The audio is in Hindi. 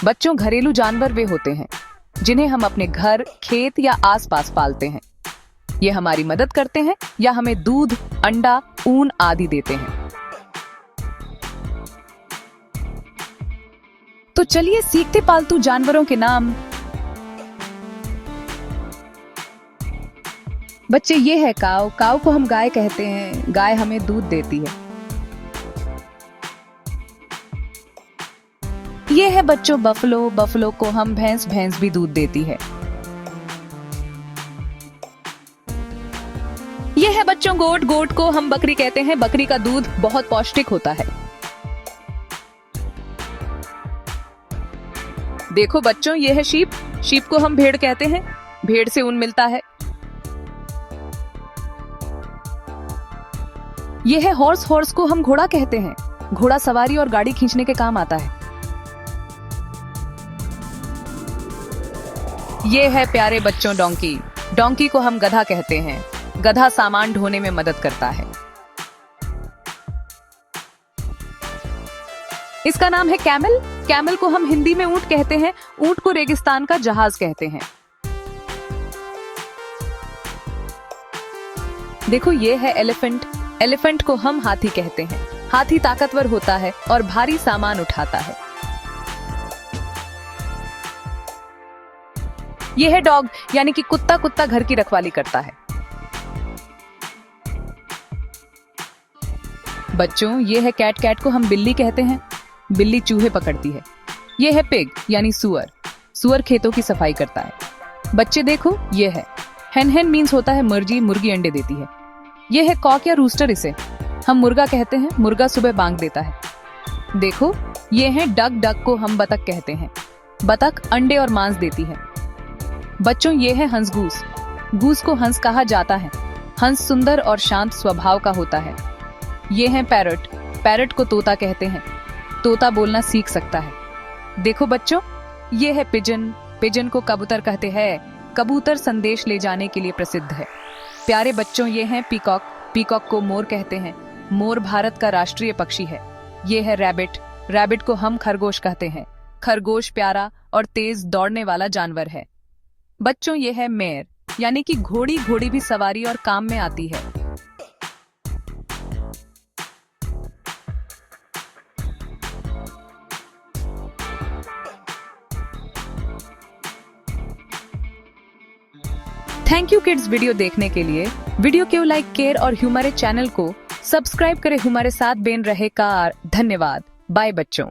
बच्चों, घरेलू जानवर वे होते हैं जिन्हें हम अपने घर, खेत या आसपास पालते हैं। ये हमारी मदद करते हैं या हमें दूध, अंडा, ऊन आदि देते हैं। तो चलिए सीखते पालतू जानवरों के नाम। बच्चे, ये है काऊ। काऊ को हम गाय कहते हैं। गाय हमें दूध देती है। ये है बच्चों बफलो। बफलो को हम भैंस। भैंस भी दूध देती है। ये है बच्चों गोट। गोट को हम बकरी कहते हैं। बकरी का दूध बहुत पौष्टिक होता है। देखो बच्चों, ये है शीप। शीप को हम भेड़ कहते हैं। भेड़ से ऊन मिलता है। ये है हॉर्स। हॉर्स को हम घोड़ा कहते हैं। घोड़ा सवारी और गाड़ी खींचने के काम आता है। ये है प्यारे बच्चों डोंकी। डोंकी को हम गधा कहते हैं। गधा सामान ढोने में मदद करता है। इसका नाम है कैमल। कैमल को हम हिंदी में ऊंट कहते हैं। ऊंट को रेगिस्तान का जहाज कहते हैं। देखो, ये है एलिफेंट। एलिफेंट को हम हाथी कहते हैं। हाथी ताकतवर होता है और भारी सामान उठाता है। ये है डॉग, यानी कि कुत्ता। कुत्ता घर की रखवाली करता है। बच्चों, ये है कैट। कैट को हम बिल्ली कहते हैं। बिल्ली चूहे पकड़ती है। ये है पिग, यानी सुअर। सुअर खेतों की सफाई करता है। बच्चे देखो, ये है हेन। हेन मीन्स होता है मुर्गी। मुर्गी अंडे देती है। ये है कॉक या रूस्टर। इसे हम मुर्गा कहते हैं। मुर्गा सुबह बांग देता है। देखो, ये है डक। डक को हम बतख कहते हैं। बतख अंडे और मांस देती है। बच्चों, ये है हंस। गूस। गूस को हंस कहा जाता है। हंस सुंदर और शांत स्वभाव का होता है। ये है पैरट। पैरट को तोता कहते हैं। तोता बोलना सीख सकता है। देखो बच्चों, ये है पिजन। पिजन को कबूतर कहते हैं। कबूतर संदेश ले जाने के लिए प्रसिद्ध है। प्यारे बच्चों, ये है पीकॉक। पीकॉक को मोर कहते हैं। मोर भारत का राष्ट्रीय पक्षी है। ये है रैबिट। रैबिट को हम खरगोश कहते हैं। खरगोश प्यारा और तेज दौड़ने वाला जानवर है। बच्चों, ये है मेयर, यानी कि घोड़ी। घोड़ी भी सवारी और काम में आती है। थैंक यू किड्स वीडियो देखने के लिए। वीडियो को लाइक केयर और हमारे चैनल को सब्सक्राइब करें। हमारे साथ बेन रहे कार। धन्यवाद। बाय बच्चों।